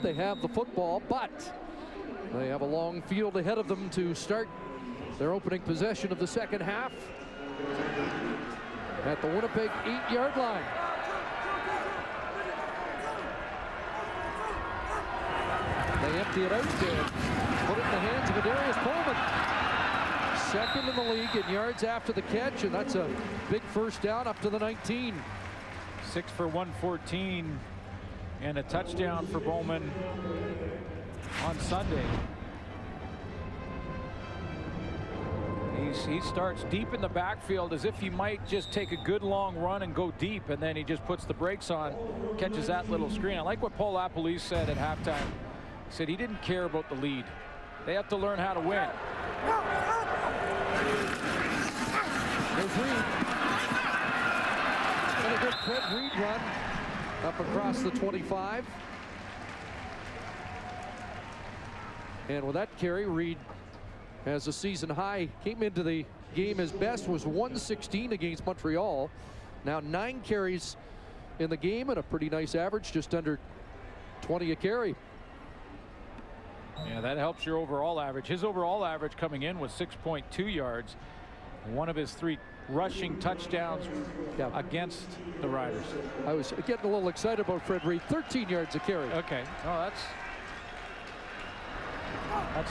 They have the football, but they have a long field ahead of them to start their opening possession of the second half at the Winnipeg 8-yard line. They empty it out and put it in the hands of Adarius Pullman. Second in the league in yards after the catch, and that's a big first down up to the 19. 6 for 114 and a touchdown for Bowman on Sunday. He starts deep in the backfield as if he might just take a good long run and go deep, and then he just puts the brakes on, catches that little screen. I like what Paul Lapalisse said at halftime. He said he didn't care about the lead. They have to learn how to win. There's Reed. And a good Fred Reed run up across the 25. And with that carry, Reed has a season high. Came into the game, his best was 116 against Montreal. Now 9 carries in the game and a pretty nice average, just under 20 a carry. Yeah, that helps your overall average. His overall average coming in was 6.2 yards. One of his 3 rushing touchdowns against the Riders. I was getting a little excited about Fred Reed. 13 yards a carry. Okay. Oh,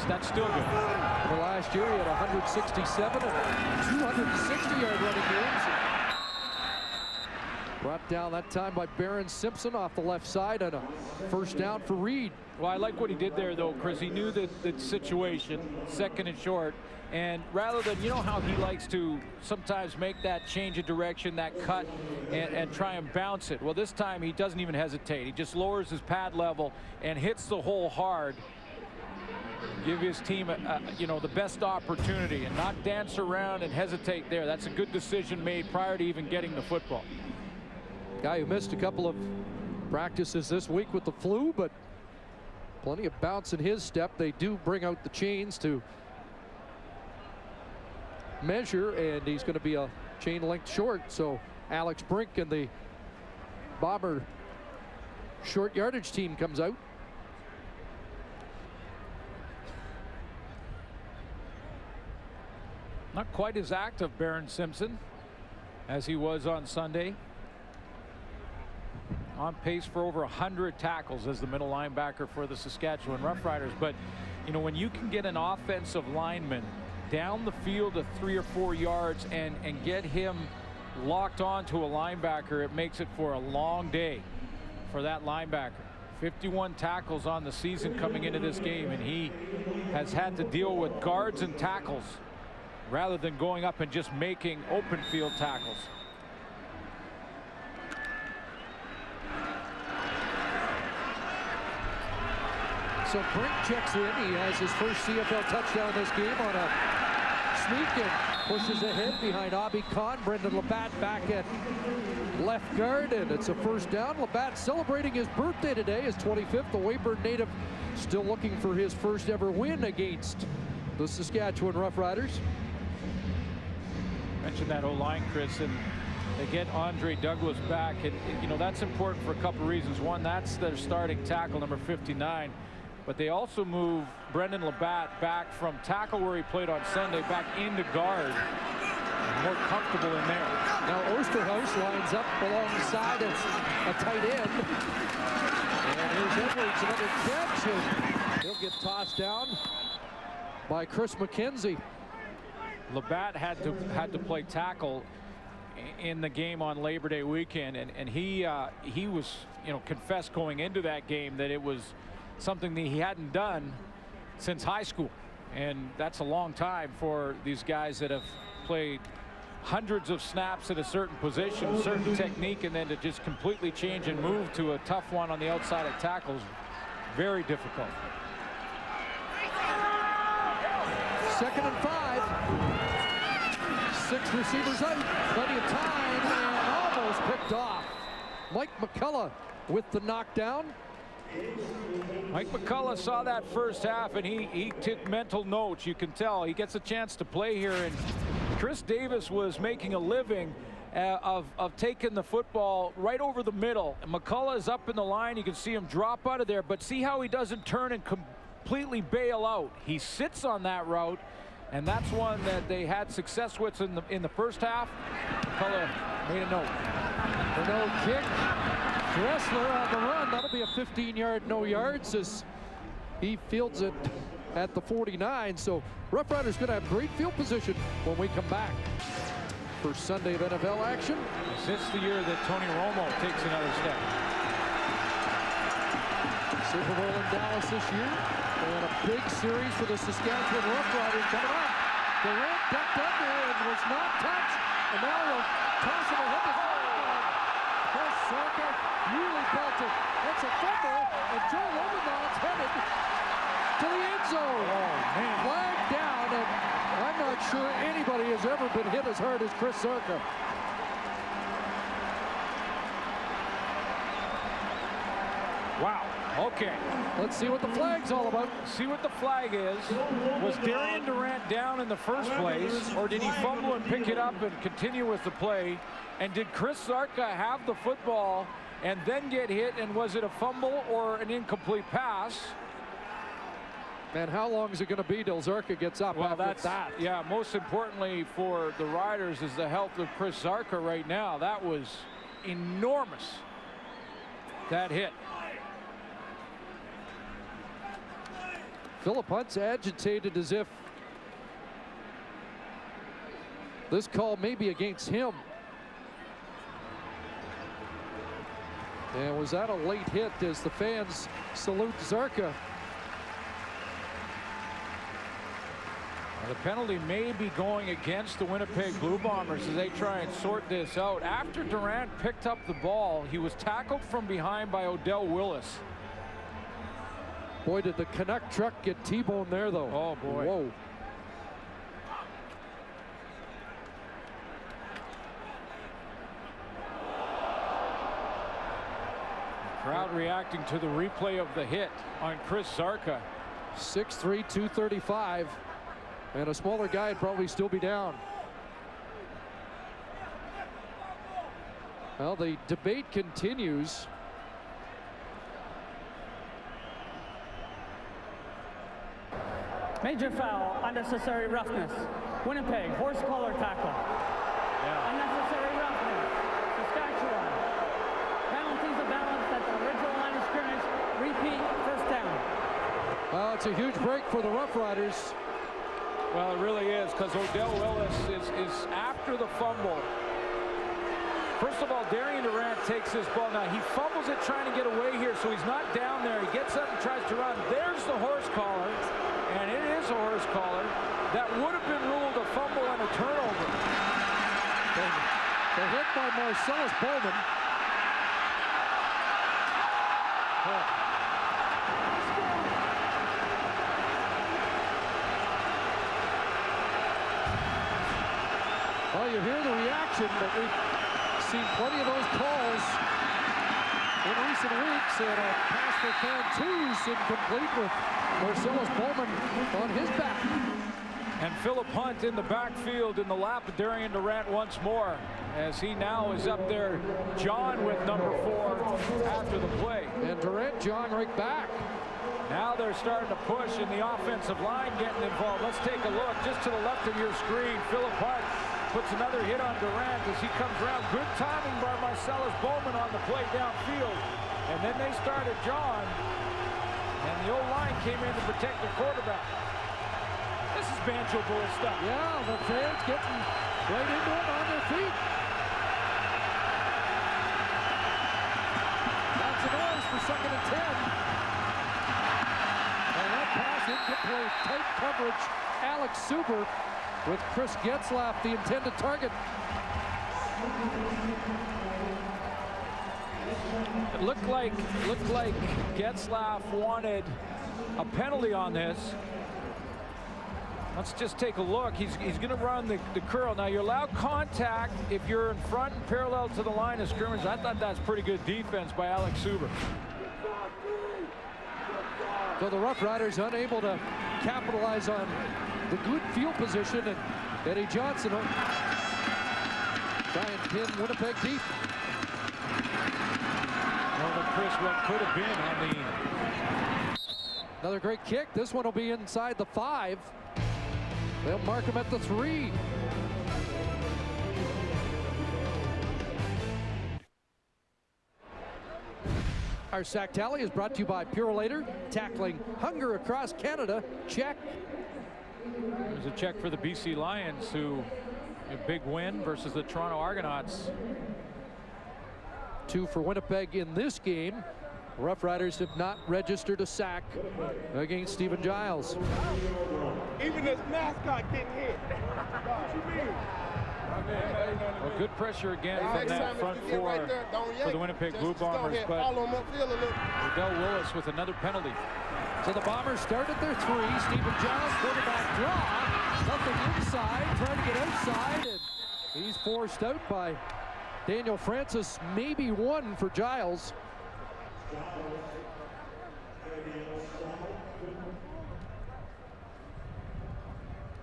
that's still good. For last year, he had 167 and 260-yard running games. Brought down that time by Barron Simpson off the left side and a first down for Reed. Well, I like what he did there, though, Chris. He knew the situation, second and short, and rather than, you know how he likes to sometimes make that change of direction, that cut, and try and bounce it. Well, this time he doesn't even hesitate. He just lowers his pad level and hits the hole hard. Give his team, the best opportunity and not dance around and hesitate there. That's a good decision made prior to even getting the football. Guy who missed a couple of practices this week with the flu, but plenty of bounce in his step. They do bring out the chains to measure, and he's going to be a chain length short. So Alex Brink and the Bomber short yardage team comes out. Not quite as active, Barron Simpson, as he was on Sunday. On pace for over 100 tackles as the middle linebacker for the Saskatchewan Roughriders. But, when you can get an offensive lineman down the field of 3 or 4 yards and get him locked onto a linebacker, it makes it for a long day for that linebacker. 51 tackles on the season coming into this game, and he has had to deal with guards and tackles rather than going up and just making open field tackles. So Brink checks in. He has his first CFL touchdown this game on a sneak and pushes ahead behind Abi Khan. Brendan Labatt back at left guard, and it's a first down. Labatt celebrating his birthday today, his 25th. The Weyburn native still looking for his first ever win against the Saskatchewan Roughriders. Mentioned that O-line, Chris, and they get Andre Douglas back, and that's important for a couple of reasons. One, that's their starting tackle, number 59. But they also move Brendan Labatt back from tackle where he played on Sunday back into guard. More comfortable in there. Now Osterhaus lines up alongside a tight end. And here's Edwards, another catch, and he'll get tossed down by Chris McKenzie. Labatt had to play tackle in the game on Labor Day weekend, and he was confessed going into that game that it was something that he hadn't done since high school, and that's a long time for these guys that have played hundreds of snaps at a certain position, certain technique, and then to just completely change and move to a tough one on the outside of tackles. Very difficult. 2nd and 5. 6 receivers out, plenty of time, and almost picked off. Mike McCullough with the knockdown. Mike McCullough saw that first half, and he took mental notes. You can tell he gets a chance to play here, and Chris Davis was making a living of taking the football right over the middle. And McCullough is up in the line. You can see him drop out of there, but see how he doesn't turn and completely bail out. He sits on that route, and that's one that they had success with in the first half. McCullough made a note. The no kick. Dressler on the run. That'll be a 15-yard no yards as he fields it at the 49. So Rough Riders going to have great field position when we come back. First Sunday of NFL action. Is this the year that Tony Romo takes another step? Super Bowl in Dallas this year. And a big series for the Saskatchewan Roughriders coming up. Durant ducked under and was not touched. And now they'll toss him ahead. Chris Sarka really belted. That's a fumble. And Joe Lowenthal headed to the end zone. Oh, man. Flag down, and I'm not sure anybody has ever been hit as hard as Chris Sarka. Wow. Okay. Let's see what the flag's all about. See what the flag is. Was Darian Durant down in the first place, or did he fumble and pick it up and continue with the play? And did Chris Sarka have the football and then get hit, and was it a fumble or an incomplete pass? And how long is it going to be till Zarka gets up after that? Yeah, most importantly for the Riders is the health of Chris Zarka right now. That was enormous, that hit. Philip Hunt's agitated as if this call may be against him. And was that a late hit as the fans salute Zarka? The penalty may be going against the Winnipeg Blue Bombers as they try and sort this out. After Durant picked up the ball, he was tackled from behind by Odell Willis. Boy, did the Canuck truck get T-boned there, though. Oh, boy. Whoa. The crowd reacting to the replay of the hit on Chris Zarka. 6'3", 235. And a smaller guy would probably still be down. Well, the debate continues. Major foul, unnecessary roughness. Winnipeg, horse collar tackle. Yeah. Unnecessary roughness. Saskatchewan. Penalties of balance at the original line of scrimmage. Repeat, first down. Well, it's a huge break for the Rough Riders. Well, it really is, because Odell Willis is after the fumble. First of all, Darian Durant takes this ball. Now, he fumbles it trying to get away here, so he's not down there. He gets up and tries to run. There's the horse collar, and it is a horse collar. That would have been ruled a fumble and a turnover. The hit by Marcellus Bowman. Well, you hear the reaction, but we've seen plenty of those calls in recent weeks. And a pass for Cantu's incomplete with Marcellus Bowman on his back. And Philip Hunt in the backfield in the lap of Darian Durant once more, as he now is up there, John with number 4 after the play. And Durant, John right back. Now they're starting to push in the offensive line getting involved. Let's take a look just to the left of your screen. Philip Hunt puts another hit on Durant as he comes around. Good timing by Marcellus Bowman on the play downfield. And then they started John, and the O-line came in to protect the quarterback. This is Banjo Bowl stuff. Yeah, the fans getting right into it on their feet. That's a noise for 2nd and 10. And that pass incomplete. Tight coverage. Alex Suber with Chris Getzlaff, the intended target. It looked like Getzlaff wanted a penalty on this. Let's just take a look. He's going to run the curl. Now, you're allowed contact if you're in front and parallel to the line of scrimmage. I thought that's pretty good defense by Alex Suber. So the Rough Riders unable to capitalize on the good field position, and Eddie Johnson try and pin Winnipeg deep. Well, Chris, what could have been on the... Another great kick. This one will be inside the 5. They'll mark him at the 3. Our sack tally is brought to you by Purolator, tackling hunger across Canada. Check. There's a check for the BC Lions, who a big win versus the Toronto Argonauts. 2 for Winnipeg in this game. Roughriders have not registered a sack against Stephen Giles. Even this mascot getting hit. What you mean? Well, good pressure again from that front four for the Winnipeg Blue Bombers, but Odell Willis with another penalty. So the Bombers started their 3. Stephen Giles, quarterback draw. Nothing inside, trying to get outside, and he's forced out by Daniel Francis. Maybe 1 for Giles.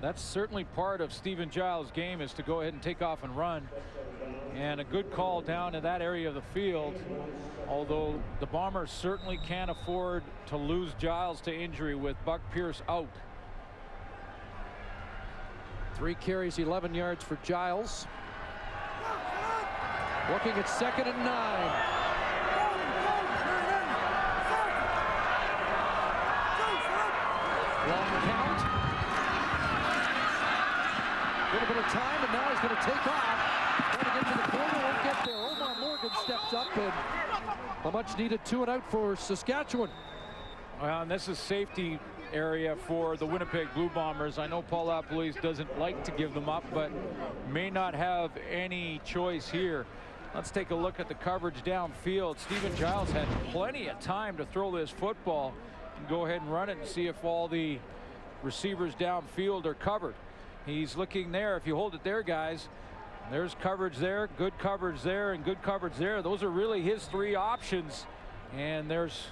That's certainly part of Stephen Giles' game, is to go ahead and take off and run. And a good call down in that area of the field, although the Bombers certainly can't afford to lose Giles to injury with Buck Pierce out. 3 carries, 11 yards for Giles. Looking at 2nd and 9. Long count. A little bit of time, and now he's going to take off. Trying to get to the corner, won't get there. Omar Morgan steps up, and a much-needed 2 and out for Saskatchewan. Well, and this is safety area for the Winnipeg Blue Bombers. I know Paul LaPolice doesn't like to give them up, but may not have any choice here. Let's take a look at the coverage downfield. Stephen Giles had plenty of time to throw this football and go ahead and run it and see if all the receivers downfield are covered. He's looking there. If you hold it there, guys, there's coverage there, good coverage there, and good coverage there. Those are really his 3 options, and there's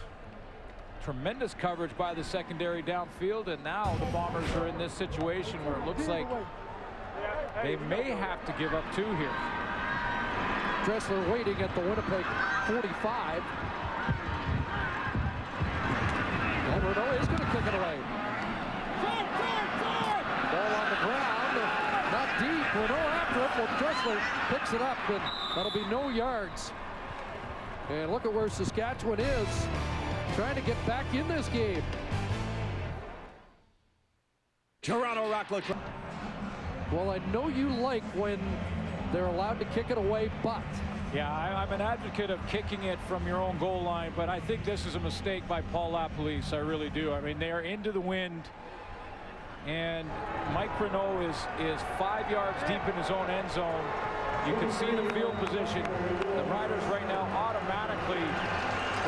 tremendous coverage by the secondary downfield, and now the Bombers are in this situation where it looks like they may have to give up 2 here. Dressler waiting at the Winnipeg 45. And Renault is going to kick it away. Ball on the ground, not deep. Renault after it. Well, Dressler picks it up, and that'll be no yards. And look at where Saskatchewan is, trying to get back in this game. Toronto Rockland. Well, I know you like when they're allowed to kick it away, but... Yeah, I'm an advocate of kicking it from your own goal line, but I think this is a mistake by Paul LaPolice. I really do. I mean, they are into the wind, and Mike Renault is 5 yards deep in his own end zone. You can see the field position. The Riders right now automatically,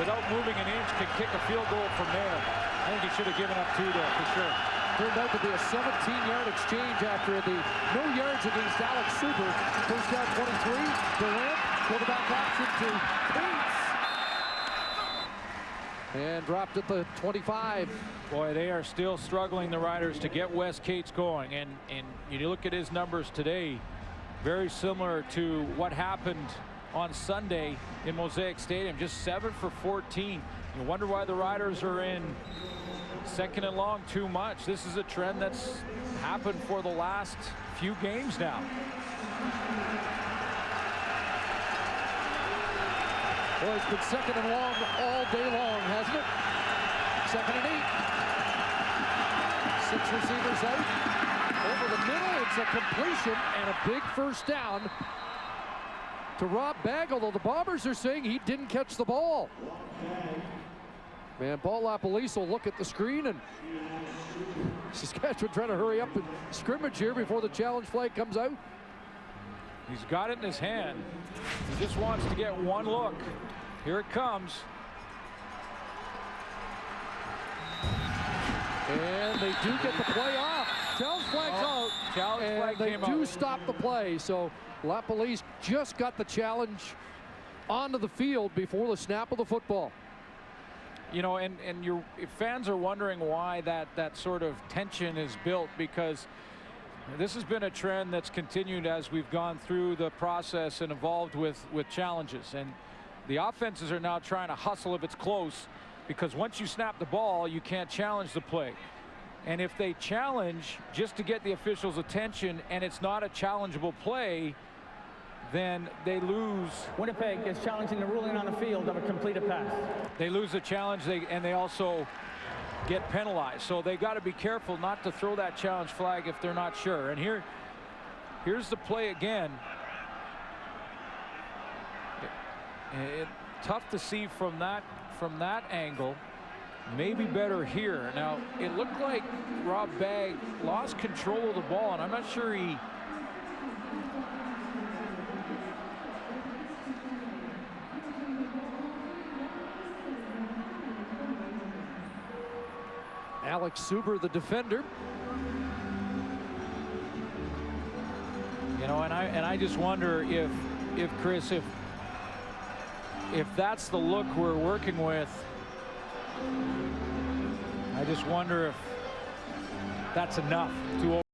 without moving an inch, can kick a field goal from there. I think he should have given up 2 there for sure. Turned out to be a 17-yard exchange after the no yards against Alex Super. First down 23. Durant, quarterback option to Cates. And dropped at the 25. Boy, they are still struggling, the Riders, to get Wes Cates going. And you look at his numbers today, very similar to what happened on Sunday in Mosaic Stadium. Just 7 for 14. You wonder why the Riders are in 2nd and long too much. This is a trend that's happened for the last few games now. Boy, it's been 2nd and long all day long, hasn't it? 2nd and 8. 6 receivers out. Over the middle, it's a completion and a big first down to Rob Bagg, although the Bombers are saying he didn't catch the ball. Man, Paul LaPolice will look at the screen, and Saskatchewan trying to hurry up and scrimmage here before the challenge flag comes out. He's got it in his hand. He just wants to get one look. Here it comes. And they do get the play off. Challenge flag's out. Challenge flag they came do out. stop the play. So LaPolice just got the challenge onto the field before the snap of the football. You know, and your fans are wondering why that sort of tension is built, because This has been a trend that's continued as we've gone through the process and evolved with challenges. And the offenses are now trying to hustle if it's close, because once you snap the ball, you can't challenge the play. And if they challenge just to get the officials' attention and it's not a challengeable play, then they lose. Winnipeg is challenging the ruling on the field of a completed pass. They lose the challenge, and they also get penalized. So they got to be careful not to throw that challenge flag if they're not sure. And here's the play again. Tough to see from that angle. Maybe better here. Now, it looked like Rob Bagg lost control of the ball, and I'm not sure he... Alex Suber, the defender. You know, and I just wonder if Chris, if that's the look we're working with, I just wonder if that's enough to